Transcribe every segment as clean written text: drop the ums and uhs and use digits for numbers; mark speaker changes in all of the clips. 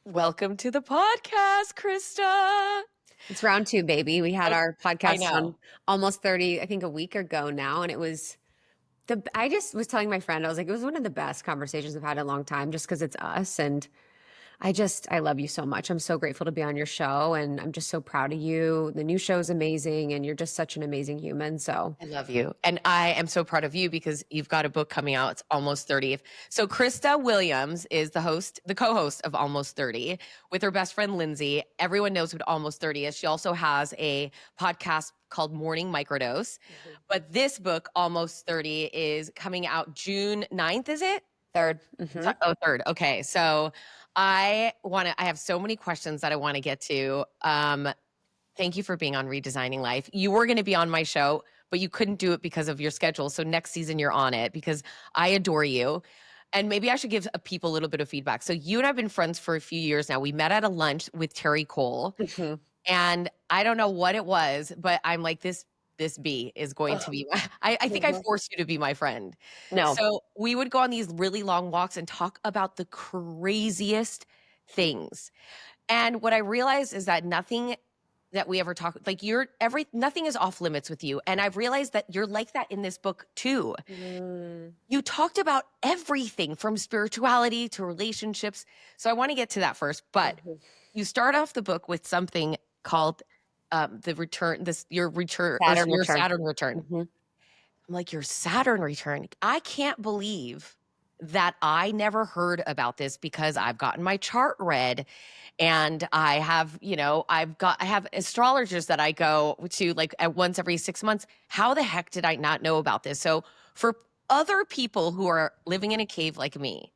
Speaker 1: Welcome to the podcast, Krista.
Speaker 2: It's round 2, baby. We had our
Speaker 1: I
Speaker 2: podcast on
Speaker 1: know.
Speaker 2: almost 30, I think a week ago now. And I just was telling my friend, I was like, it was one of the best conversations I've had in a long time just because it's us. And I love you so much. I'm so grateful to be on your show and I'm just so proud of you. The new show is amazing and you're just such an amazing human. So
Speaker 1: I love you. And I am so proud of you because you've got a book coming out. It's Almost 30. So Krista Williams is the co-host of Almost 30 with her best friend, Lindsay. Everyone knows what Almost 30 is. She also has a podcast called Morning Microdose. But this book, Almost 30, is coming out June 9th, is it?
Speaker 2: 3rd.
Speaker 1: Oh, 3rd. Okay. So I have so many questions that I want to get to. Thank you for being on Redesigning Life. You were going to be on my show, but you couldn't do it because of your schedule. So next season you're on it because I adore you. And maybe I should give people a little bit of feedback. So you and I have been friends for a few years now. We met at a lunch with Terry Cole. And I don't know what it was, but I'm like, this bee is going to be, I think I forced you to be my friend.
Speaker 2: No.
Speaker 1: So we would go on these really long walks and talk about the craziest things. And what I realized is that nothing that we ever talk, like nothing is off limits with you. And I've realized that you're like that in this book too. You talked about everything from spirituality to relationships. So I want to get to that first, but you start off the book with something called your Saturn return. I'm like, your Saturn return. I can't believe that I never heard about this because I've gotten my chart read and I have, I have astrologers that I go to like at once every 6 months. How the heck did I not know about this? So for other people who are living in a cave like me,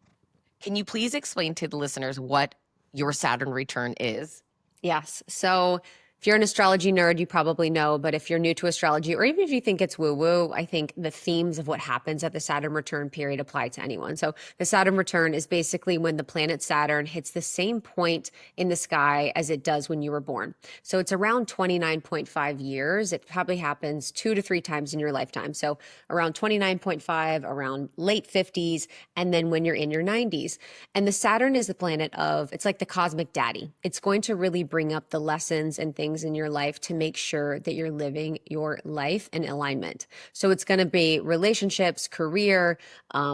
Speaker 1: can you please explain to the listeners what your Saturn return is?
Speaker 2: Yes. So if you're an astrology nerd, you probably know, but if you're new to astrology, or even if you think it's woo-woo, I think the themes of what happens at the Saturn return period apply to anyone. So the Saturn return is basically when the planet Saturn hits the same point in the sky as it does when you were born. So it's around 29.5 years. It probably happens 2 to 3 times in your lifetime. So around 29.5, around late 50s, and then when you're in your 90s. And the Saturn is the planet it's like the cosmic daddy. It's going to really bring up the lessons and things in your life to make sure that you're living your life in alignment. So it's going to be relationships, career,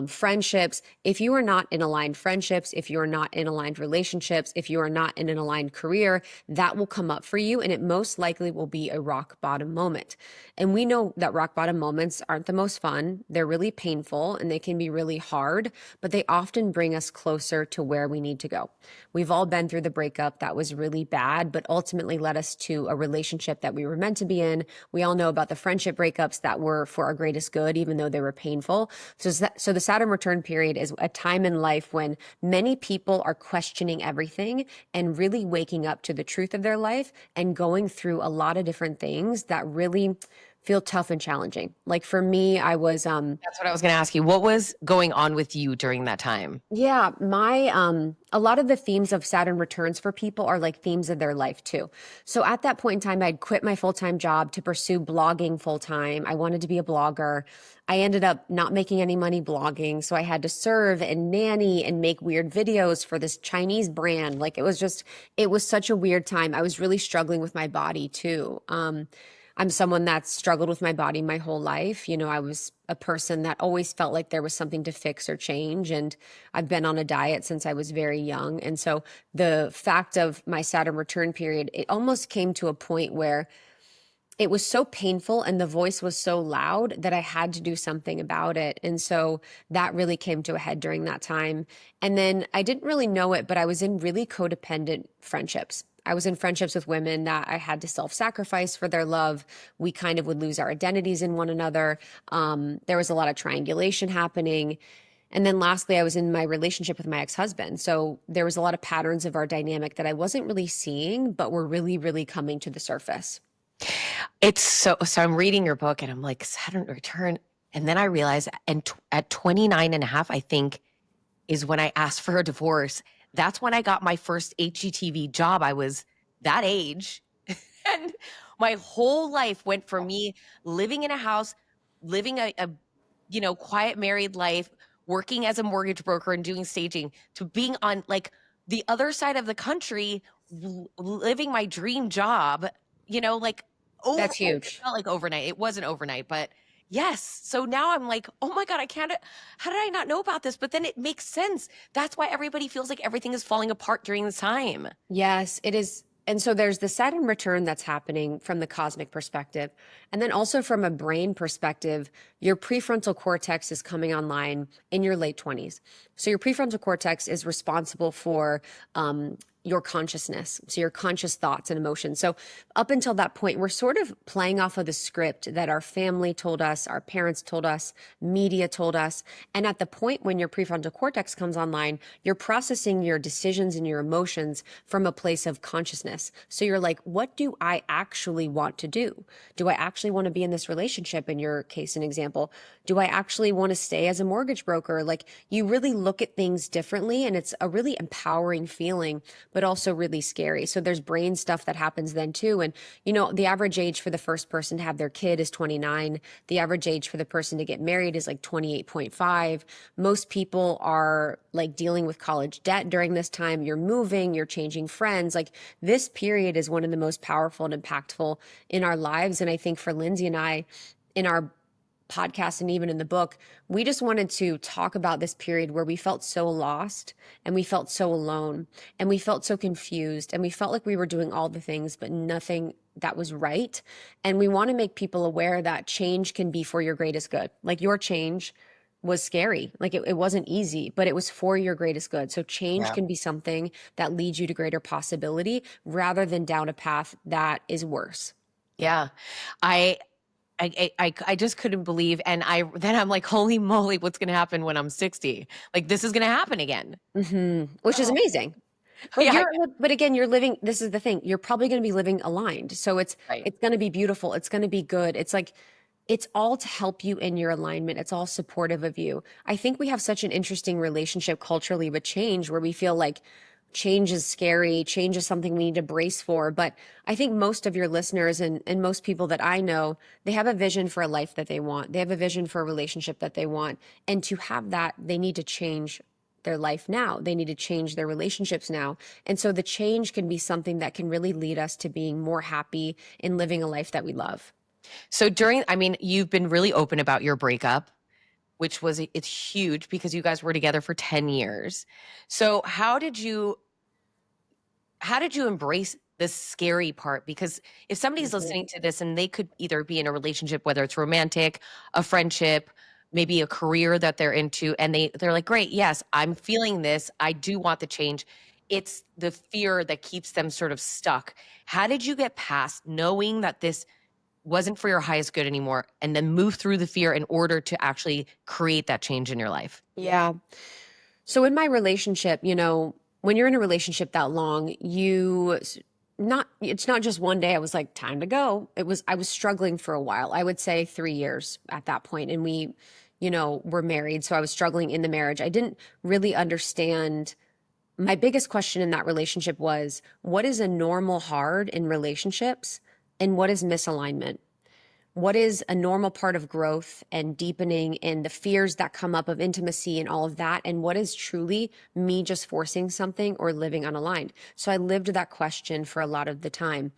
Speaker 2: friendships. If you are not in aligned friendships, if you are not in aligned relationships, if you are not in an aligned career, that will come up for you. And it most likely will be a rock bottom moment. And we know that rock bottom moments aren't the most fun. They're really painful and they can be really hard, but they often bring us closer to where we need to go. We've all been through the breakup that was really bad, but ultimately led us to a relationship that we were meant to be in. We all know about the friendship breakups that were for our greatest good, even though they were painful. So the Saturn return period is a time in life when many people are questioning everything and really waking up to the truth of their life and going through a lot of different things that really feel tough and challenging. Like for me, I was
Speaker 1: That's what I was going to ask you. What was going on with you during that time?
Speaker 2: Yeah, a lot of the themes of Saturn returns for people are like themes of their life too. So at that point in time, I'd quit my full-time job to pursue blogging full-time. I wanted to be a blogger. I ended up not making any money blogging. So I had to serve and nanny and make weird videos for this Chinese brand. Like it was such a weird time. I was really struggling with my body too. I'm someone that's struggled with my body my whole life. I was a person that always felt like there was something to fix or change. And I've been on a diet since I was very young. And so the fact of my Saturn return period, it almost came to a point where it was so painful and the voice was so loud that I had to do something about it. And so that really came to a head during that time. And then I didn't really know it, but I was in really codependent friendships. I was in friendships with women that I had to self-sacrifice for their love. We kind of would lose our identities in one another. There was a lot of triangulation happening. And then lastly, I was in my relationship with my ex-husband. So there was a lot of patterns of our dynamic that I wasn't really seeing, but were really, really coming to the surface.
Speaker 1: It's so I'm reading your book and I'm like, Saturn return. And then I realized at 29 and a half, I think, is when I asked for a divorce. That's when I got my first HGTV job. I was that age. And my whole life went from me living in a house, living a quiet married life, working as a mortgage broker and doing staging, to being on like the other side of the country, living my dream job, like
Speaker 2: That's
Speaker 1: it
Speaker 2: huge.
Speaker 1: felt like overnight. It wasn't overnight, but yes. So now I'm like, oh my God, I can't, how did I not know about this? But then it makes sense. That's why everybody feels like everything is falling apart during this time.
Speaker 2: Yes, it is. And so there's the Saturn return that's happening from the cosmic perspective. And then also from a brain perspective, your prefrontal cortex is coming online in your late 20s. So your prefrontal cortex is responsible for your consciousness, so your conscious thoughts and emotions. So up until that point, we're sort of playing off of the script that our family told us, our parents told us, media told us. And at the point when your prefrontal cortex comes online, you're processing your decisions and your emotions from a place of consciousness. So you're like, what do I actually want to do? Do I actually want to be in this relationship, in your case, an example? Do I actually want to stay as a mortgage broker? Like, you really look at things differently, and it's a really empowering feeling, but also really scary. So there's brain stuff that happens then too. And, the average age for the first person to have their kid is 29. The average age for the person to get married is like 28.5. Most people are like dealing with college debt during this time. You're moving, you're changing friends. Like, this period is one of the most powerful and impactful in our lives. And I think for Lindsay and I, in our podcast and even in the book, we just wanted to talk about this period where we felt so lost and we felt so alone and we felt so confused and we felt like we were doing all the things, but nothing that was right. And we want to make people aware that change can be for your greatest good. Like, your change was scary. Like, it wasn't easy, but it was for your greatest good. So change
Speaker 1: Yeah.
Speaker 2: can be something that leads you to greater possibility rather than down a path that is worse.
Speaker 1: Yeah. I, I just couldn't believe. And I'm like, holy moly, what's going to happen when I'm 60? Like, this is going to happen again.
Speaker 2: Which is
Speaker 1: Oh,
Speaker 2: amazing. But
Speaker 1: yeah.
Speaker 2: but again, you're living, this is the thing, you're probably going to be living aligned. So
Speaker 1: Right.
Speaker 2: it's going to be beautiful. It's going to be good. It's like, it's all to help you in your alignment. It's all supportive of you. I think we have such an interesting relationship culturally with change, where we feel like change is scary. Change is something we need to brace for. But I think most of your listeners and most people that I know, they have a vision for a life that they want. They have a vision for a relationship that they want. And to have that, they need to change their life now. They need to change their relationships now. And so the change can be something that can really lead us to being more happy in living a life that we love.
Speaker 1: So you've been really open about your breakup, which it's huge because you guys were together for 10 years. So how did you embrace the scary part? Because if somebody's listening to this and they could either be in a relationship, whether it's romantic, a friendship, maybe a career that they're into, and they're like, great, yes, I'm feeling this. I do want the change. It's the fear that keeps them sort of stuck. How did you get past knowing that this wasn't for your highest good anymore, and then move through the fear in order to actually create that change in your life?
Speaker 2: Yeah. So in my relationship, when you're in a relationship that long, it's not just one day I was like, time to go. I was struggling for a while. I would say 3 years at that point. And we, were married. So I was struggling in the marriage. I didn't really understand. My biggest question in that relationship was, what is a normal hard in relationships and what is misalignment? What is a normal part of growth and deepening and the fears that come up of intimacy and all of that? And what is truly me just forcing something or living unaligned? So I lived that question for a lot of the time.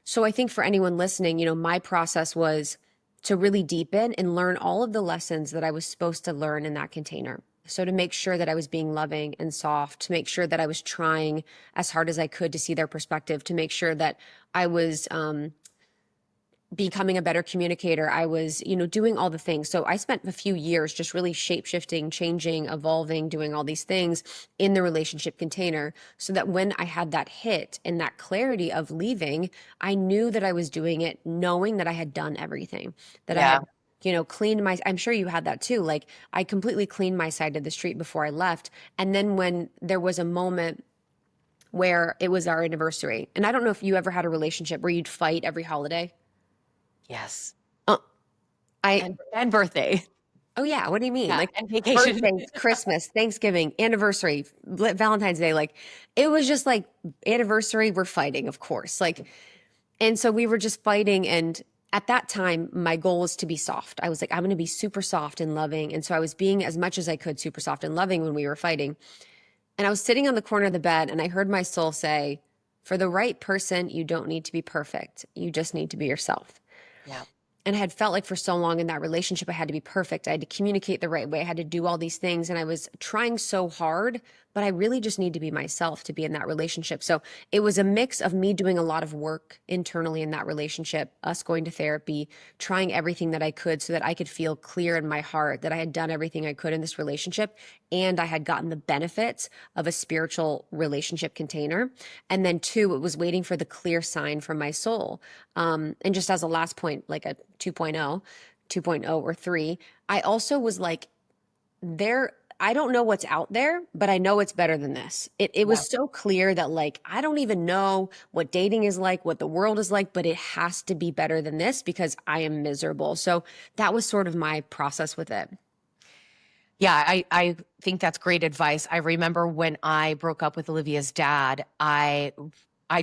Speaker 2: So I think for anyone listening, my process was to really deepen and learn all of the lessons that I was supposed to learn in that container. So to make sure that I was being loving and soft, to make sure that I was trying as hard as I could to see their perspective, to make sure that I was, becoming a better communicator. I was, doing all the things. So I spent a few years just really shape shifting, changing, evolving, doing all these things in the relationship container so that when I had that hit and that clarity of leaving, I knew that I was doing it knowing that I had done everything, that I
Speaker 1: Yeah.
Speaker 2: had, cleaned I'm sure you had that too. Like, I completely cleaned my side of the street before I left. And then when there was a moment where it was our anniversary, and I don't know if you ever had a relationship where you'd fight every holiday.
Speaker 1: Yes.
Speaker 2: Uh, I
Speaker 1: And birthday.
Speaker 2: Oh yeah, what do you mean?
Speaker 1: Yeah.
Speaker 2: Like,
Speaker 1: And vacation.
Speaker 2: birthdays, Christmas, Thanksgiving, anniversary, Valentine's Day, like, it was just like anniversary, we're fighting, of course. Like, and so we were just fighting, and at that time my goal was to be soft. I was like, I'm going to be super soft and loving, and so I was being as much as I could super soft and loving when we were fighting. And I was sitting on the corner of the bed and I heard my soul say, for the right person, you don't need to be perfect. You just need to be yourself.
Speaker 1: Yeah.
Speaker 2: And I had felt like for so long in that relationship, I had to be perfect. I had to communicate the right way. I had to do all these things. And I was trying so hard, but I really just need to be myself to be in that relationship. So it was a mix of me doing a lot of work internally in that relationship, us going to therapy, trying everything that I could so that I could feel clear in my heart that I had done everything I could in this relationship. And I had gotten the benefits of a spiritual relationship container. And then two, it was waiting for the clear sign from my soul. And just as a last point, like a 2.0, 2.0 or 3, I also was like, I don't know what's out there, but I know it's better than this. It
Speaker 1: Yeah.
Speaker 2: was so clear that like I don't even know what dating is like, what the world is like, but it has to be better than this because I am miserable. So that was sort of my process with it.
Speaker 1: Yeah, I think that's great advice. I remember when I broke up with Olivia's dad, I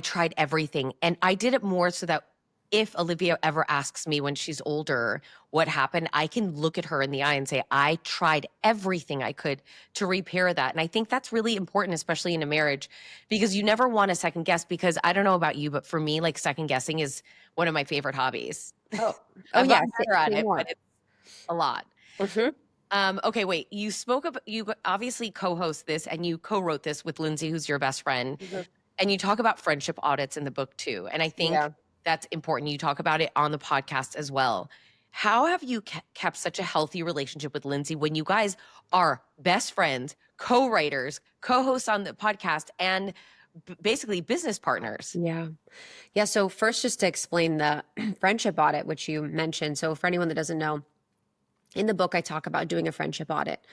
Speaker 1: tried everything, and I did it more so that if Olivia ever asks me when she's older what happened, I can look at her in the eye and say, I tried everything I could to repair that. And I think that's really important, especially in a marriage, because you never want to second guess. Because I don't know about you, but for me, like second guessing is one of my favorite hobbies.
Speaker 2: Oh, oh
Speaker 1: I've
Speaker 2: yeah,
Speaker 1: gotten better at
Speaker 2: say
Speaker 1: it, but
Speaker 2: more.
Speaker 1: it's a lot.
Speaker 2: Hmm.
Speaker 1: Okay, wait. You obviously co-host this and you co-wrote this with Lindsay, who's your best friend,
Speaker 2: Hmm.
Speaker 1: and you talk about friendship audits in the book too. And I think
Speaker 2: Yeah.
Speaker 1: that's important. You talk about it on the podcast as well. How have you kept such a healthy relationship with Lindsay when you guys are best friends, co-writers, co-hosts on the podcast, and basically business partners?
Speaker 2: Yeah. Yeah. So first, just to explain the friendship audit, which you mentioned. So for anyone that doesn't know, in the book, I talk about doing a friendship audit.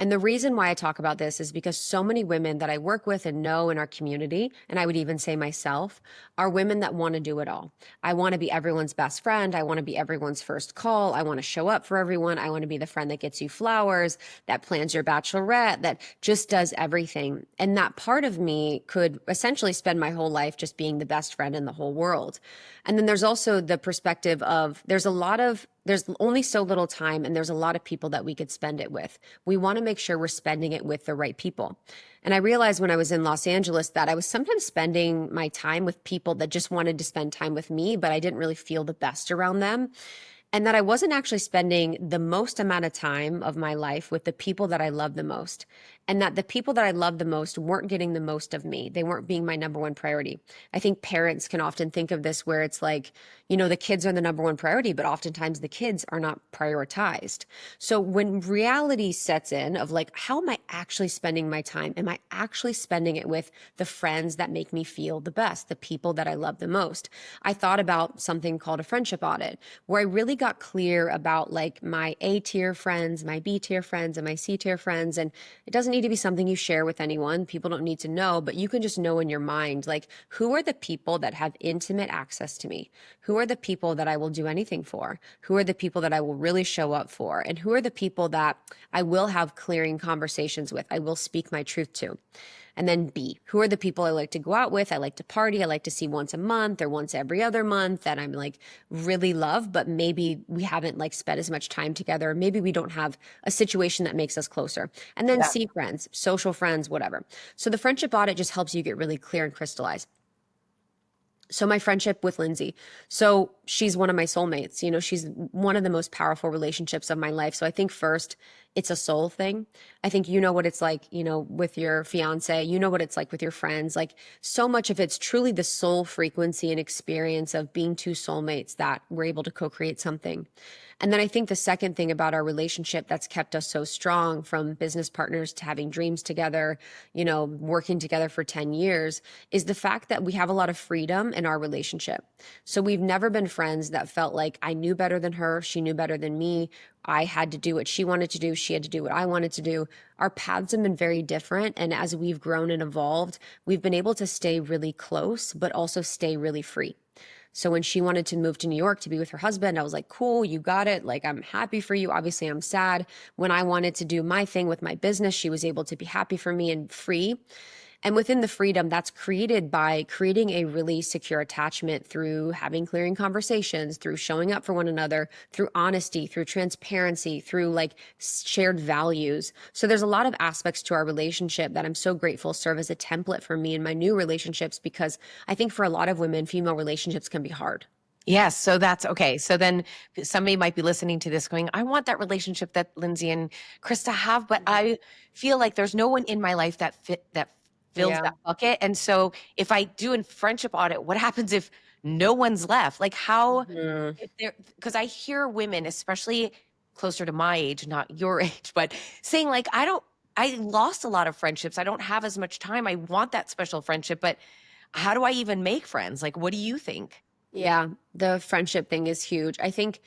Speaker 2: And the reason why I talk about this is because so many women that I work with and know in our community, and I would even say myself, are women that want to do it all. I want to be everyone's best friend. I want to be everyone's first call. I want to show up for everyone. I want to be the friend that gets you flowers, that plans your bachelorette, that just does everything. And that part of me could essentially spend my whole life just being the best friend in the whole world. And then there's also the perspective of there's only so little time and there's a lot of people that we could spend it with. We want to make sure we're spending it with the right people. And I realized when I was in Los Angeles that I was sometimes spending my time with people that just wanted to spend time with me, but I didn't really feel the best around them. And that I wasn't actually spending the most amount of time of my life with the people that I love the most. And that the people that I love the most weren't getting the most of me. They weren't being my number one priority. I think parents can often think of this where it's like, the kids are the number one priority, but oftentimes the kids are not prioritized. So when reality sets in of like, how am I actually spending my time? Am I actually spending it with the friends that make me feel the best, the people that I love the most? I thought about something called a friendship audit, where I really got clear about like my A tier friends, my B tier friends, and my C tier friends. And it doesn't need to be something you share with anyone. People don't need to know, but you can just know in your mind, like, who are the people that have intimate access to me? Who are the people that I will do anything for? Who are the people that I will really show up for? And who are the people that I will have clearing conversations with? I will speak my truth to. And then B, who are the people I like to go out with? I like to party. I like to see once a month or once every other month that I'm like really love, but maybe we haven't like spent as much time together. Maybe we don't have a situation that makes us closer. And then
Speaker 1: Yeah.
Speaker 2: C, friends, social friends, whatever. So the friendship audit just helps you get really clear and crystallize. So my friendship with Lindsay. So she's one of my soulmates. She's one of the most powerful relationships of my life. So I think first, it's a soul thing. I think you know what it's like, with your fiance, you know what it's like with your friends. Like so much of it's truly the soul frequency and experience of being two soulmates that we're able to co-create something. And then I think the second thing about our relationship that's kept us so strong, from business partners to having dreams together, working together for 10 years, is the fact that we have a lot of freedom in our relationship. So we've never been friends that felt like I knew better than her, she knew better than me. I had to do what she wanted to do, she had to do what I wanted to do. Our paths have been very different. And as we've grown and evolved, we've been able to stay really close, but also stay really free. So when she wanted to move to New York to be with her husband, I was like, cool, you got it. Like, I'm happy for you. Obviously, I'm sad. When I wanted to do my thing with my business, she was able to be happy for me and free. And within the freedom, that's created by creating a really secure attachment through having clearing conversations, through showing up for one another, through honesty, through transparency, through like shared values. So there's a lot of aspects to our relationship that I'm so grateful serve as a template for me in my new relationships, because I think for a lot of women, female relationships can be hard.
Speaker 1: Yes. So that's okay. So then somebody might be listening to this going, I want that relationship that Lindsay and Krista have, but I feel like there's no one in my life that fills
Speaker 2: Yeah.
Speaker 1: that bucket. And so if I do a friendship audit, what happens if no one's left? Like how,
Speaker 2: Mhm.
Speaker 1: if there, because I hear women, especially closer to my age, not your age, but saying like, I lost a lot of friendships. I don't have as much time. I want that special friendship, but how do I even make friends? Like, what do you think?
Speaker 2: Yeah, the friendship thing is huge. I think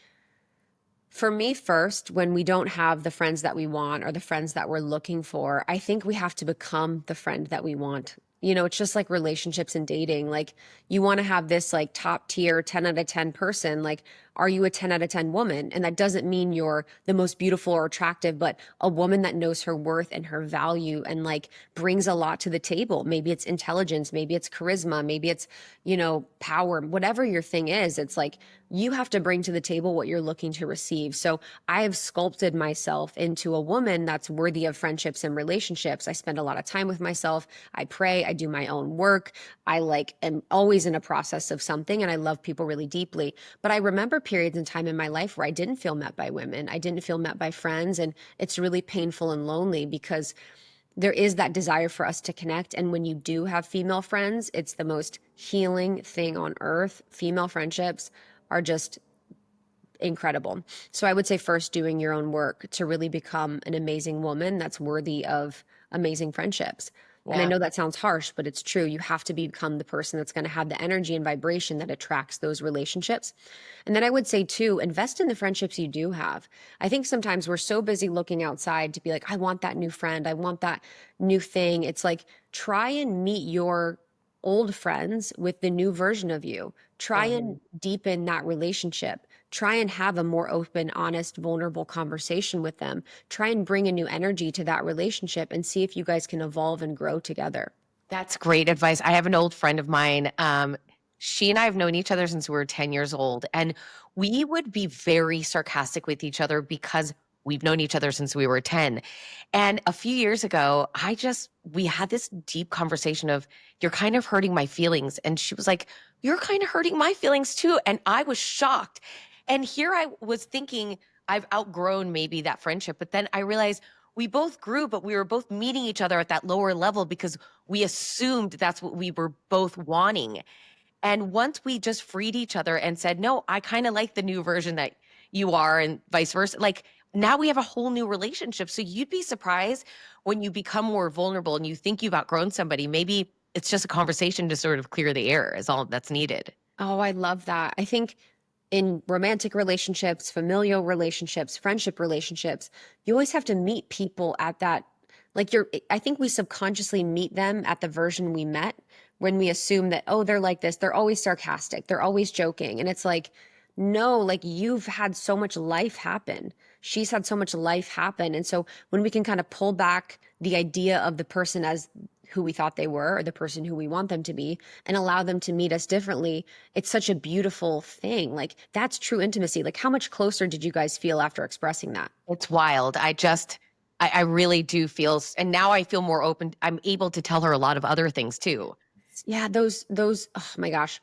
Speaker 2: for me, first, when we don't have the friends that we want or the friends that we're looking for, I think we have to become the friend that we want. You know, it's just like relationships and dating. Like, you want to have this like top tier 10 out of 10 person. Like, are you a 10 out of 10 woman? And that doesn't mean you're the most beautiful or attractive, but a woman that knows her worth and her value and like brings a lot to the table. Maybe it's intelligence, maybe it's charisma, maybe it's, power, whatever your thing is. It's like, you have to bring to the table what you're looking to receive. So I have sculpted myself into a woman that's worthy of friendships and relationships. I spend a lot of time with myself. I pray, I do my own work. I like am always in a process of something, and I love people really deeply. But I remember periods in time in my life where I didn't feel met by women. I didn't feel met by friends, and it's really painful and lonely because there is that desire for us to connect. And when you do have female friends, it's the most healing thing on earth. Female friendships are just incredible. So I would say first doing your own work to really become an amazing woman that's worthy of amazing friendships. And I
Speaker 1: Yeah.
Speaker 2: know that sounds harsh, but it's true. You have to become the person that's going to have the energy and vibration that attracts those relationships. And then I would say, too, invest in the friendships you do have. I think sometimes we're so busy looking outside to be like, I want that new friend. I want that new thing. It's like, try and meet your old friends with the new version of you. Try and deepen that relationship. Try and have a more open, honest, vulnerable conversation with them. Try and bring a new energy to that relationship and see if you guys can evolve and grow together.
Speaker 1: That's great advice. I have an old friend of mine. She and I have known each other since we were 10 years old, and we would be very sarcastic with each other because we've known each other since we were 10. And a few years ago, we had this deep conversation of, you're kind of hurting my feelings. And she was like, you're kind of hurting my feelings too. And I was shocked. And here I was thinking, I've outgrown maybe that friendship. But then I realized we both grew, but we were both meeting each other at that lower level because we assumed that's what we were both wanting. And once we just freed each other and said, no, I kind of like the new version that you are, and vice versa, like now we have a whole new relationship. So you'd be surprised when you become more vulnerable and you think you've outgrown somebody. Maybe it's just a conversation to sort of clear the air, is all that's needed.
Speaker 2: Oh, I love that. I think in romantic relationships, familial relationships, friendship relationships, you always have to meet people at that. Like I think we subconsciously meet them at the version we met when we assume that, oh, they're like this. They're always sarcastic. They're always joking. And it's like, no, like you've had so much life happen. She's had so much life happen. And so when we can kind of pull back the idea of the person as who we thought they were or the person who we want them to be and allow them to meet us differently, it's such a beautiful thing. Like that's true intimacy. Like how much closer did you guys feel after expressing that?
Speaker 1: It's wild. I really do feel, and now I feel more open. I'm able to tell her a lot of other things too.
Speaker 2: Yeah, oh my gosh.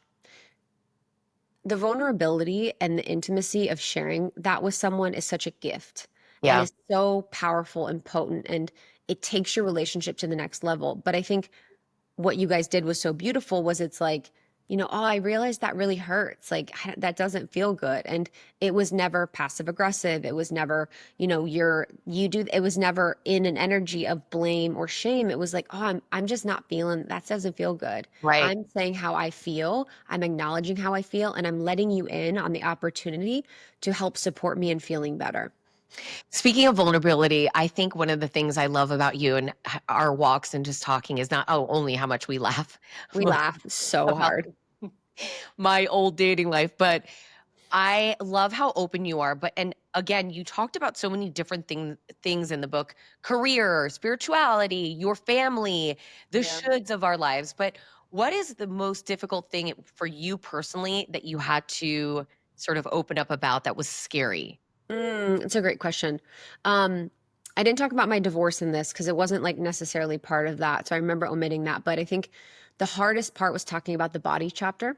Speaker 2: The vulnerability and the intimacy of sharing that with someone is such a gift and
Speaker 1: Yeah.
Speaker 2: is so powerful and potent, and it takes your relationship to the next level. But I think what you guys did was so beautiful was it's like, oh, I realized that really hurts. Like that doesn't feel good. And it was never passive aggressive. It was never, it was never in an energy of blame or shame. It was like, oh, I'm just not feeling, that doesn't feel good.
Speaker 1: Right.
Speaker 2: I'm saying how I feel. I'm acknowledging how I feel, and I'm letting you in on the opportunity to help support me in feeling better.
Speaker 1: Speaking of vulnerability, I think one of the things I love about you and our walks and just talking is not only how much we laugh
Speaker 2: We laugh so
Speaker 1: about
Speaker 2: hard.
Speaker 1: my old dating life, but I love how open you are, but and again, you talked about so many different things in the book: career, spirituality, your family, the
Speaker 2: Yeah.
Speaker 1: shoulds of our lives. But what is the most difficult thing for you personally that you had to sort of open up about that was scary?
Speaker 2: It's a great question. Um, I didn't talk about my divorce in this because it wasn't like necessarily part of that. So I remember omitting that. But I think the hardest part was talking about the body chapter.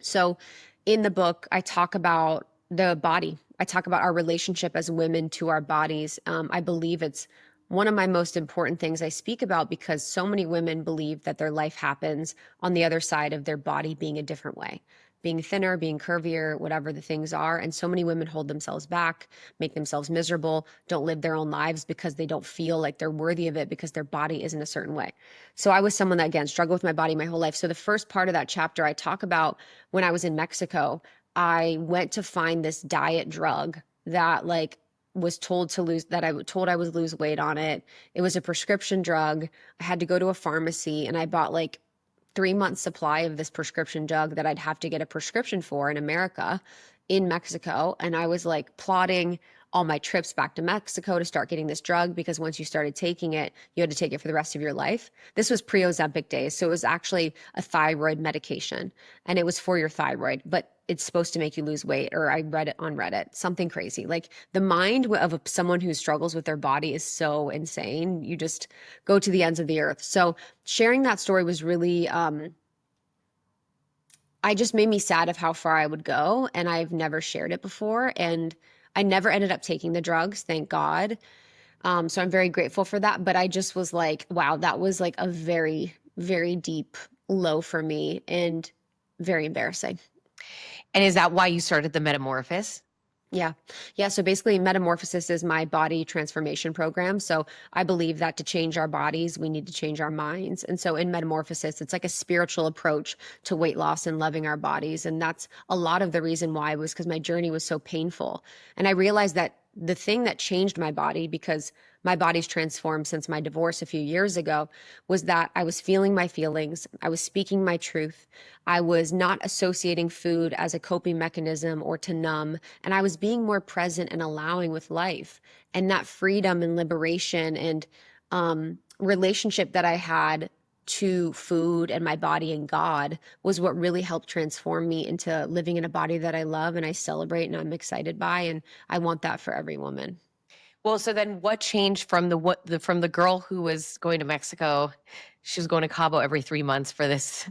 Speaker 2: So in the book, I talk about the body. I talk about our relationship as women to our bodies. I believe it's one of my most important things I speak about because so many women believe that their life happens on the other side of their body being a different way, being thinner, being curvier, whatever the things are. And so many women hold themselves back, make themselves miserable, don't live their own lives because they don't feel like they're worthy of it because their body isn't a certain way. So I was someone that, again, struggled with my body my whole life. So the first part of that chapter, I talk about when I was in Mexico, I went to find this diet drug that like was told to lose that I told I was lose weight on it. It was a prescription drug. I had to go to a pharmacy and I bought like 3 months supply of this prescription drug that I'd have to get a prescription for in America, in Mexico. And I was like plotting all my trips back to Mexico to start getting this drug because once you started taking it, you had to take it for the rest of your life. This was pre-Ozempic days. So it was actually a thyroid medication and it was for your thyroid, but it's supposed to make you lose weight. Or I read it on Reddit, something crazy. Like the mind of someone who struggles with their body is so insane. You just go to the ends of the earth. So sharing that story was really I just made me sad of how far I would go, and I've never shared it before, and I never ended up taking the drugs, thank God. So I'm very grateful for that, but I just was like, wow, that was like a very, very deep low for me and very embarrassing.
Speaker 1: And is that why you started the Metamorphosis?
Speaker 2: Yeah. Yeah. So basically, Metamorphosis is my body transformation program. So I believe that to change our bodies, we need to change our minds. And so in Metamorphosis, it's like a spiritual approach to weight loss and loving our bodies. And that's a lot of the reason why was because my journey was so painful. And I realized that the thing that changed my body, because my body's transformed since my divorce a few years ago, was that I was feeling my feelings. I was speaking my truth. I was not associating food as a coping mechanism or to numb. And I was being more present and allowing with life. And that freedom and liberation and relationship that I had to food and my body and God was what really helped transform me into living in a body that I love and I celebrate and I'm excited by. And I want that for every woman.
Speaker 1: Well, so then what changed from from the girl who was going to Mexico? She was going to Cabo every 3 months for this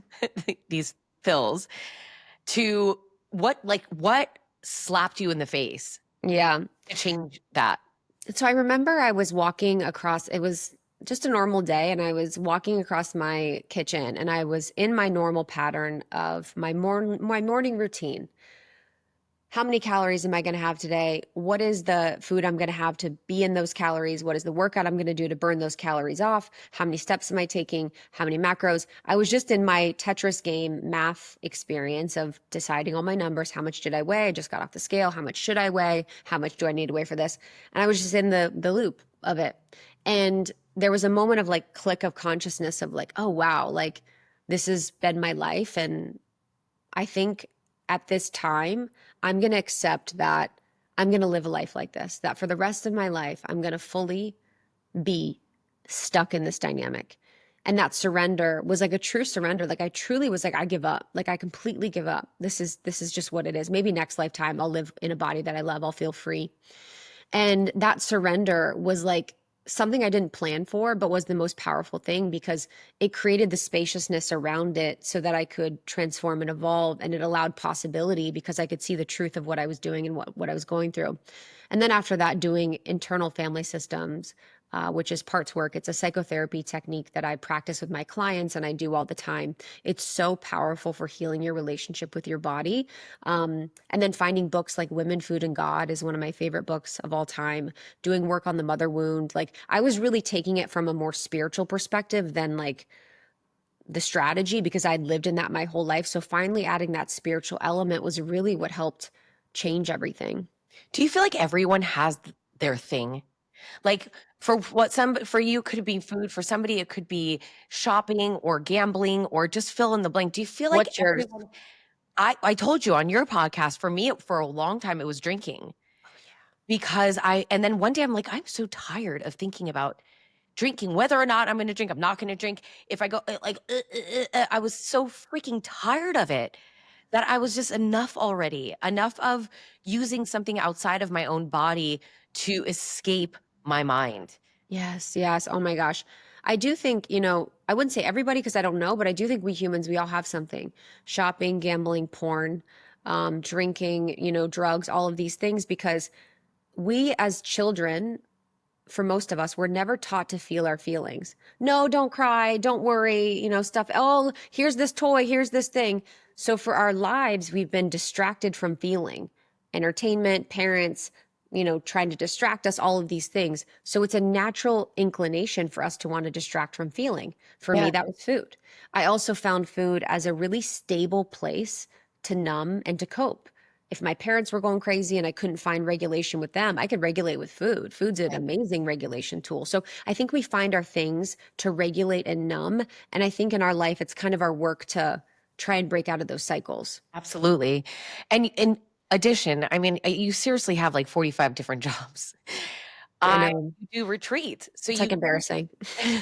Speaker 1: these pills to what slapped you in the face
Speaker 2: Yeah.
Speaker 1: to change that?
Speaker 2: So I remember I was walking across, it was just a normal day, and I was walking across my kitchen and I was in my normal pattern of my morning routine. How many calories am I going to have today? What is the food I'm going to have to be in those calories? What is the workout I'm going to do to burn those calories off? How many steps am I taking? How many macros? I was just in my Tetris game math experience of deciding all my numbers. How much did I weigh? I just got off the scale. How much should I weigh? How much do I need to weigh for this? And I was just in the loop of it. And there was a moment of like click of consciousness of like, oh wow, like this has been my life. And I think at this time, I'm going to accept that I'm going to live a life like this, that for the rest of my life, I'm going to fully be stuck in this dynamic. And that surrender was like a true surrender. Like I truly was like, I give up. Like I completely give up. This is just what it is. Maybe next lifetime I'll live in a body that I love. I'll feel free. And that surrender was like something I didn't plan for, but was the most powerful thing because it created the spaciousness around it so that I could transform and evolve. And it allowed possibility because I could see the truth of what I was doing and what I was going through. And then after that, doing internal family systems, which is parts work. It's a psychotherapy technique that I practice with my clients and I do all the time. It's so powerful for healing your relationship with your body. And then finding books like Women, Food, and God is one of my favorite books of all time. Doing work on the mother wound. Like I was really taking it from a more spiritual perspective than like the strategy because I'd lived in that my whole life. So finally adding that spiritual element was really what helped change everything.
Speaker 1: Do you feel like everyone has their thing? Like for you could be food, for somebody it could be shopping or gambling or just fill in the blank. Do you feel like
Speaker 2: What's yours?
Speaker 1: I told you on your podcast, for me, for a long time, it was drinking
Speaker 2: Oh, yeah.
Speaker 1: because and then one day I'm like, I'm so tired of thinking about drinking, whether or not I'm going to drink. I'm not going to drink. If I go I was so freaking tired of it that I was just enough already, enough of using something outside of my own body to escape my mind.
Speaker 2: Yes, yes. Oh my gosh. I do think, I wouldn't say everybody because I don't know, but I do think we humans, we all have something. Shopping, gambling, porn, drinking, drugs, all of these things, because we as children, for most of us, we're never taught to feel our feelings. No, don't cry, don't worry, stuff. Oh, here's this toy, here's this thing. So for our lives, we've been distracted from feeling. Entertainment, parents, trying to distract us, all of these things. So it's a natural inclination for us to want to distract from feeling. For me,
Speaker 1: Yeah.
Speaker 2: that was food. I also found food as a really stable place to numb and to cope. If my parents were going crazy and I couldn't find regulation with them, I could regulate with food. Food's an amazing regulation tool. So I think we find our things to regulate and numb. And I think in our life, it's kind of our work to try and break out of those cycles.
Speaker 1: Absolutely. And in addition, I mean, you seriously have like 45 different jobs.
Speaker 2: I
Speaker 1: I
Speaker 2: know
Speaker 1: do retreats. So
Speaker 2: it's like
Speaker 1: you
Speaker 2: embarrassing.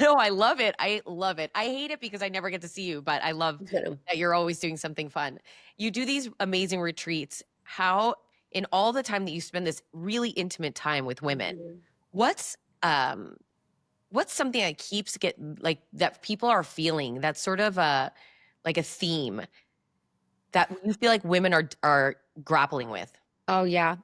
Speaker 1: no, I love it. I love it. I hate it because I never get to see you, but I love that you're always doing something fun. You do these amazing retreats. How in all the time that you spend this really intimate time with women, what's um what's something that keeps like that people are feeling that's sort of a like a theme that you feel like women are grappling with?
Speaker 2: Oh yeah.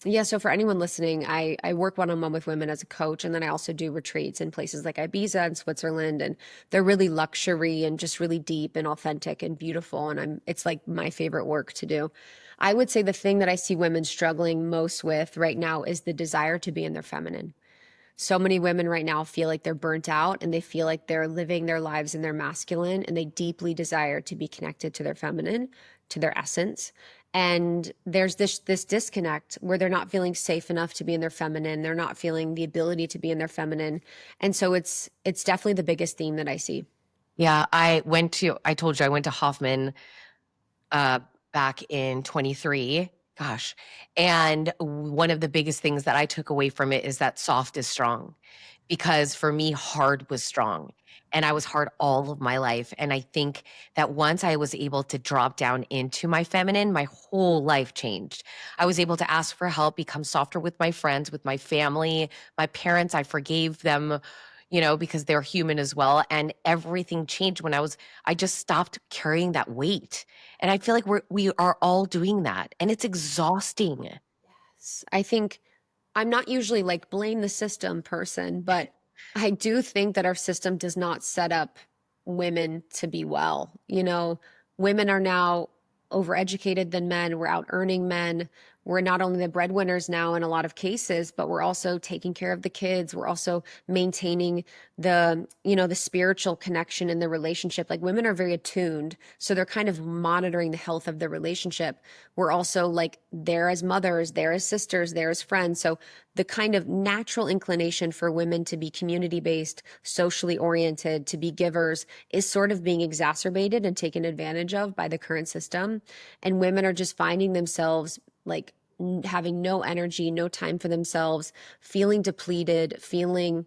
Speaker 2: Yeah, so for anyone listening, I work one-on-one with women as a coach, and then I also do retreats in places like Ibiza and Switzerland, and they're really luxury and just really deep and authentic and beautiful, and it's like my favorite work to do. I would say the thing that I see women struggling most with right now is the desire to be in their feminine. So many women right now feel like they're burnt out and they feel like they're living their lives in their masculine and they deeply desire to be connected to their feminine, to their essence. And there's this disconnect where they're not feeling safe enough to be in their feminine. They're not feeling the ability to be in their feminine. And so it's definitely the biggest theme that I see.
Speaker 1: Yeah, I told you I went to Hoffman uh, back in 23. Gosh. And one of the biggest things that I took away from it is that soft is strong. Because for me, hard was strong. And I was hard all of my life. And I think that once I was able to drop down into my feminine, my whole life changed. I was able to ask for help, become softer with my friends, with my family, my parents. I forgave them, because they're human as well. And everything changed when I just stopped carrying that weight. And I feel like we are all doing that. And it's exhausting.
Speaker 2: I think I'm not usually like blame the system person, but I do think that our system does not set up women to be well. Women are now overeducated than men. We're out earning men. We're not only the breadwinners now in a lot of cases, but we're also taking care of the kids. We're also maintaining the spiritual connection in the relationship. Like women are very attuned. So they're kind of monitoring the health of the relationship. We're also like there as mothers, there as sisters, there as friends. So the kind of natural inclination for women to be community based, socially oriented, to be givers is sort of being exacerbated and taken advantage of by the current system. And women are just finding themselves like having no energy, no time for themselves, feeling depleted, feeling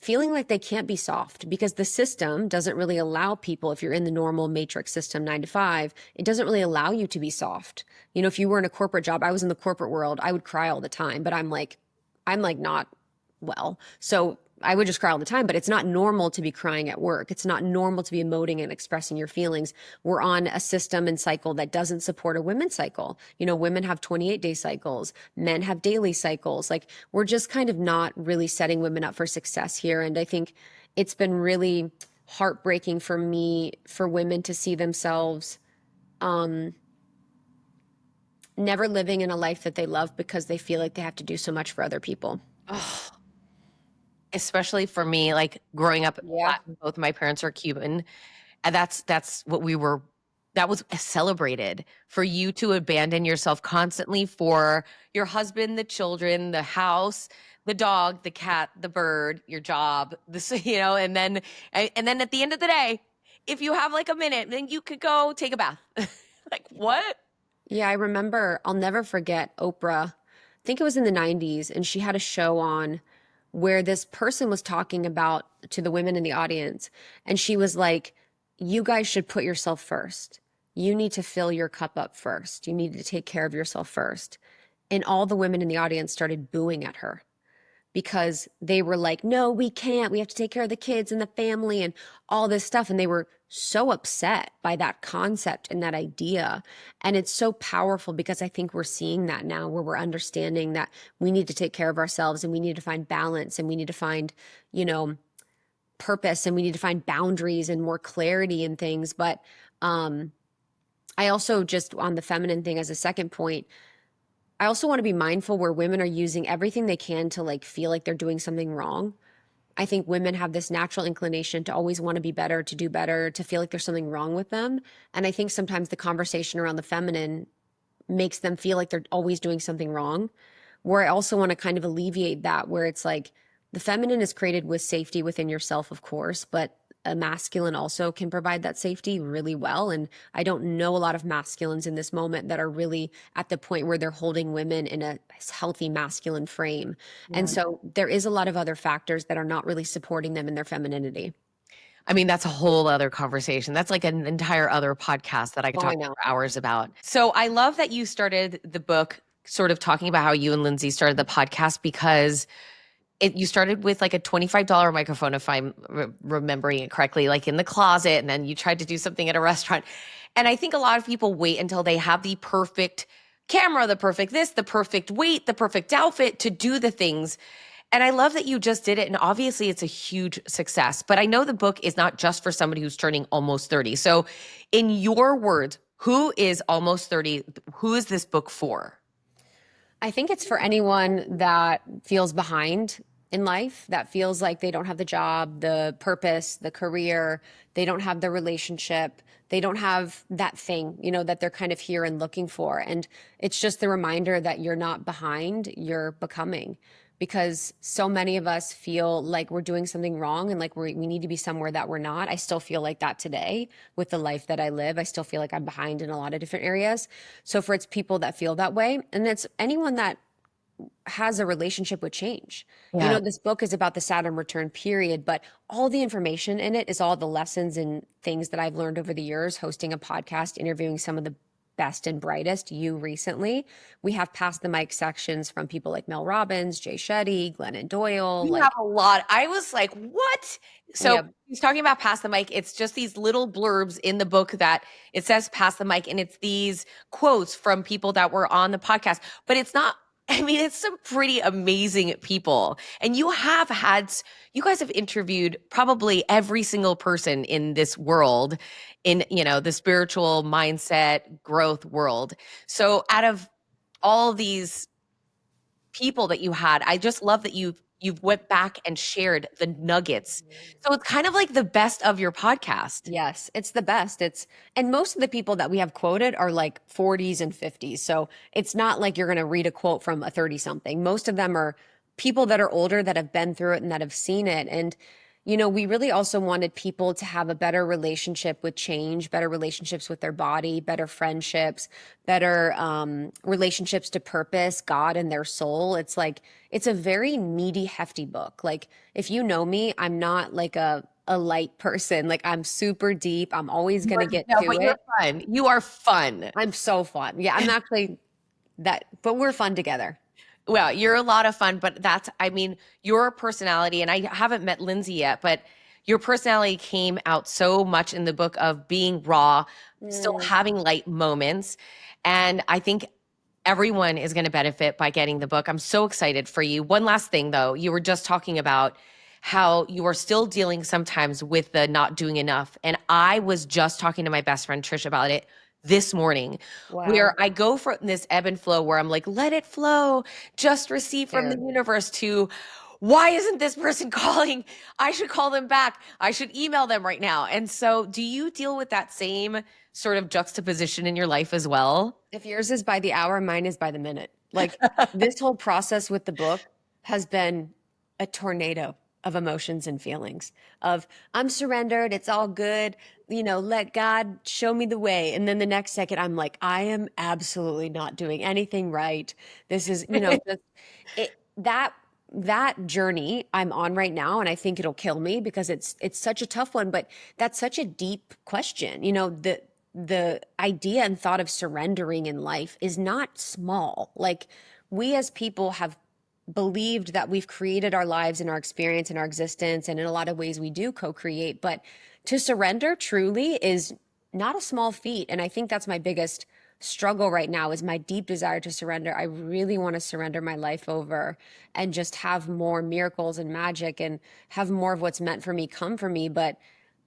Speaker 2: like they can't be soft because the system doesn't really allow people, if you're in the normal matrix system 9 to 5, it doesn't really allow you to be soft. If you were in a corporate job, I was in the corporate world, I would cry all the time, but I'm like not well. So I would just cry all the time, but it's not normal to be crying at work. It's not normal to be emoting and expressing your feelings. We're on a system and cycle that doesn't support a women's cycle. Women have 28-day cycles, men have daily cycles. Like we're just kind of not really setting women up for success here. And I think it's been really heartbreaking for me, for women to see themselves never living in a life that they love because they feel like they have to do so much for other people.
Speaker 1: Oh, especially for me, like growing up
Speaker 2: Yeah.
Speaker 1: Black, both my parents are Cuban, and that's what that was celebrated, for you to abandon yourself constantly for your husband, the children, the house, the dog, the cat, the bird, your job, this, and then at the end of the day, if you have like a minute, then you could go take a bath. Like, what?
Speaker 2: Yeah, I remember, I'll never forget Oprah. I think it was in the 90s, and she had a show on where this person was talking about to the women in the audience, and she was like, you guys should put yourself first. You need to fill your cup up first. You need to take care of yourself first. And all the women in the audience started booing at her because they were like, no, we can't. We have to take care of the kids and the family and all this stuff. And they were so upset by that concept and that idea. And it's so powerful because I think we're seeing that now where we're understanding that we need to take care of ourselves and we need to find balance and we need to find, you know, purpose and we need to find boundaries and more clarity in things. But I also just on the feminine thing as a second point, I also want to be mindful where women are using everything they can to like feel like they're doing something wrong. I think women have this natural inclination to always want to be better, to do better, to feel like there's something wrong with them. And I think sometimes the conversation around the feminine makes them feel like they're always doing something wrong. Where I also want to kind of alleviate that, where it's like the feminine is created with safety within yourself, of course, but a masculine also can provide that safety really well. And I don't know a lot of masculines in this moment that are really at the point where they're holding women in a healthy masculine frame. And so there is a lot of other factors that are not really supporting them in their femininity.
Speaker 1: I mean, that's a whole other conversation. That's like an entire other podcast that I could
Speaker 2: Oh, I
Speaker 1: talk
Speaker 2: know.
Speaker 1: for hours about. So I love that you started the book sort of talking about how you and Lindsay started the podcast because you started with like a $25 microphone, if I'm remembering it correctly, like in the closet, and then you tried to do something at a restaurant. And I think a lot of people wait until they have the perfect camera, the perfect this, the perfect weight, the perfect outfit to do the things. And I love that you just did it. And obviously, it's a huge success. But I know the book is not just for somebody who's turning almost 30. So, in your words, who is almost 30? Who is this book for?
Speaker 2: I think it's for anyone that feels behind in life, that feels like they don't have the job, the purpose, the career, they don't have the relationship, they don't have that thing, you know, that they're kind of here and looking for. And it's just the reminder that you're not behind, you're becoming. Because so many of us feel like we're doing something wrong and like we need to be somewhere that we're not. I still feel like that today with the life that I live. I still feel like I'm behind in a lot of different areas. So for it's people that feel that way, and it's anyone that has a relationship with change. You
Speaker 1: Yeah.
Speaker 2: know, this book is about the Saturn return period, but all the information in it is all the lessons and things that I've learned over the years hosting a podcast, interviewing some of the best and brightest. You recently, we have Pass the Mic sections from people like Mel Robbins, Jay Shetty, Glennon Doyle.
Speaker 1: You have
Speaker 2: Like,
Speaker 1: a lot. I was like, what? So
Speaker 2: yeah,
Speaker 1: he's talking about pass the mic. It's just these little blurbs in the book that it says pass the mic, and it's these quotes from people that were on the podcast. But it's not, I mean, it's some pretty amazing people. And you guys have interviewed probably every single person in this world, in, the spiritual mindset growth world. So out of all these people that you had. I just love that you've went back and shared the nuggets. So it's kind of like the best of your podcast.
Speaker 2: yes, it's the best. And most of the people that we have quoted are like 40s and 50s. So it's not like you're going to read a quote from a 30 something. Most of them are people that are older that have been through it and that have seen it. And, you know, we really also wanted people to have a better relationship with change, better relationships with their body, better friendships, better relationships to purpose, God and their soul. It's like, it's a very meaty, hefty book. Like, if you know me, I'm not like a light person. Like, I'm super deep. I'm always going to get
Speaker 1: No,
Speaker 2: to
Speaker 1: but you're
Speaker 2: it.
Speaker 1: fun. You are fun.
Speaker 2: I'm so fun. Yeah, I'm actually that, but we're fun together.
Speaker 1: Well, you're a lot of fun, but I mean, your personality, and I haven't met Lindsay yet, but your personality came out so much in the book of being raw, still
Speaker 2: Mm.
Speaker 1: having light moments. And I think everyone is going to benefit by getting the book. I'm so excited for you. One last thing, though, you were just talking about how you are still dealing sometimes with the not doing enough. And I was just talking to my best friend, Trish, about it this morning,
Speaker 2: Wow.
Speaker 1: where I go from this ebb and flow where I'm like, let it flow, just receive from the
Speaker 2: Fair.
Speaker 1: universe, to why isn't this person calling? I should call them back. I should email them right now. And so, do you deal with that same sort of juxtaposition in your life as well?
Speaker 2: If yours is by the hour, mine is by the minute. Like, this whole process with the book has been a tornado. of emotions and feelings of I'm surrendered, it's all good, let God show me the way. And then the next second I'm like, I am absolutely not doing anything right. This is, just that journey I'm on right now, and I think it'll kill me because it's such a tough one, but that's such a deep question. The idea and thought of surrendering in life is not small. Like, we as people have believed that we've created our lives and our experience and our existence, and in a lot of ways we do co-create, but to surrender truly is not a small feat. And I think that's my biggest struggle right now, is my deep desire to surrender. I really want to surrender my life over and just have more miracles and magic and have more of what's meant for me come for me. But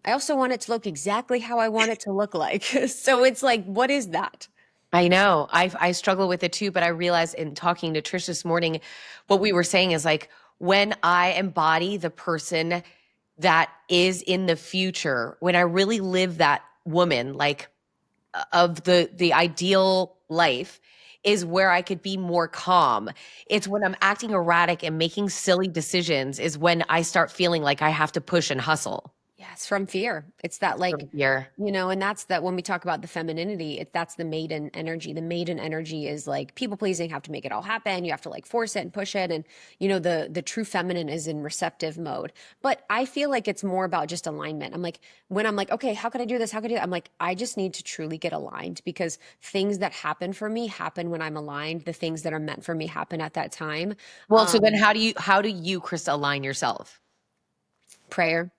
Speaker 2: I also want it to look exactly how I want it to look like. So it's like, what is that?
Speaker 1: I know. I struggle with it too, but I realized in talking to Trish this morning, what we were saying is like, when I embody the person that is in the future, when I really live that woman, like of the ideal life, is where I could be more calm. It's when I'm acting erratic and making silly decisions is when I start feeling like I have to push and hustle.
Speaker 2: Yes, from fear. It's that, like,
Speaker 1: From fear.
Speaker 2: and that's that when we talk about the femininity, that's the maiden energy. The maiden energy is like people pleasing, have to make it all happen. You have to like force it and push it. And, the true feminine is in receptive mode. But I feel like it's more about just alignment. I'm like, when I'm like, okay, how can I do this? How can I do that? I'm like, I just need to truly get aligned, because things that happen for me happen when I'm aligned. The things that are meant for me happen at that time.
Speaker 1: Well, so then how do you, Krista, align yourself?
Speaker 2: Prayer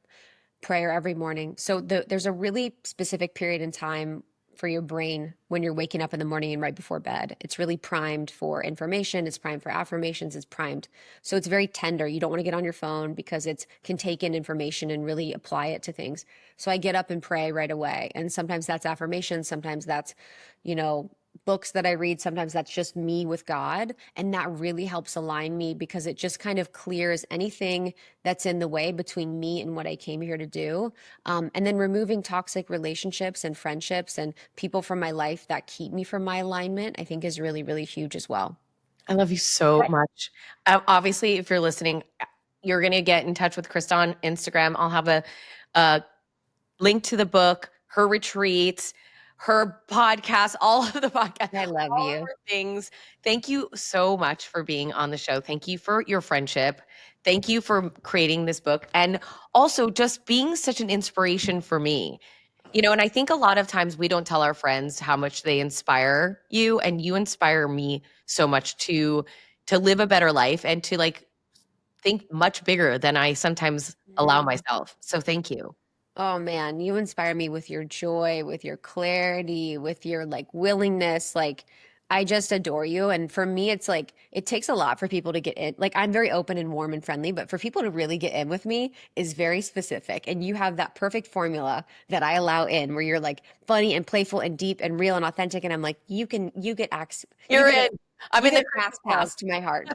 Speaker 2: every morning. So there's a really specific period in time for your brain when you're waking up in the morning and right before bed. It's really primed for information. It's primed for affirmations. It's primed. So it's very tender. You don't want to get on your phone because it can take in information and really apply it to things. So I get up and pray right away. And sometimes that's affirmations. Sometimes that's, books that I read. Sometimes that's just me with God. And that really helps align me, because it just kind of clears anything that's in the way between me and what I came here to do. And then removing toxic relationships and friendships and people from my life that keep me from my alignment, I think is really, really huge as well.
Speaker 1: I love you so much. Obviously, if you're listening, you're going to get in touch with Krista on Instagram. I'll have a link to the book, her retreats, her podcast, all of the podcasts,
Speaker 2: I love
Speaker 1: all of
Speaker 2: you.
Speaker 1: her things. Thank you so much for being on the show. Thank you for your friendship. Thank you for creating this book, and also just being such an inspiration for me. And I think a lot of times we don't tell our friends how much they inspire you, and you inspire me so much to live a better life and to like think much bigger than I sometimes allow myself. So thank you.
Speaker 2: Oh man, you inspire me with your joy, with your clarity, with your like willingness. Like, I just adore you. And for me, it's like it takes a lot for people to get in. Like, I'm very open and warm and friendly, but for people to really get in with me is very specific. And you have that perfect formula that I allow in, where you're like funny and playful and deep and real and authentic. And I'm like, you get access.
Speaker 1: You're in. I'm
Speaker 2: You
Speaker 1: in the
Speaker 2: get fast pass to my heart.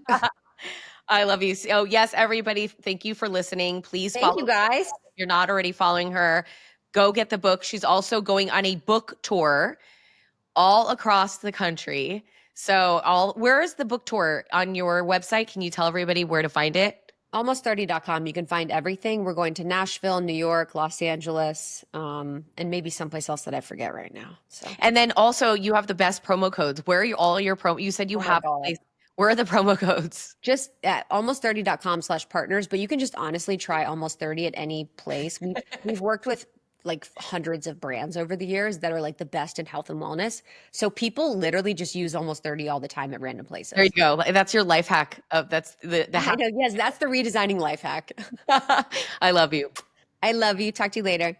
Speaker 1: I love you. So yes, everybody, thank you for listening. Please
Speaker 2: Thank
Speaker 1: follow
Speaker 2: you guys.
Speaker 1: if you're not already following her. Go get the book. She's also going on a book tour all across the country. So where is the book tour on your website? Can you tell everybody where to find it?
Speaker 2: Almost30.com. You can find everything. We're going to Nashville, New York, Los Angeles, and maybe someplace else that I forget right now. So,
Speaker 1: And then also you have the best promo codes. Where are all your promo? You said you
Speaker 2: oh my
Speaker 1: have a
Speaker 2: God.
Speaker 1: place. Where are the promo codes?
Speaker 2: Just at almost30.com/partners, but you can just honestly try Almost 30 at any place. We've worked with like hundreds of brands over the years that are like the best in health and wellness. So people literally just use Almost 30 all the time at random places.
Speaker 1: There you go. That's your life hack. That's the
Speaker 2: I
Speaker 1: hack.
Speaker 2: know. Yes, that's the redesigning life hack.
Speaker 1: I love you.
Speaker 2: I love you. Talk to you later.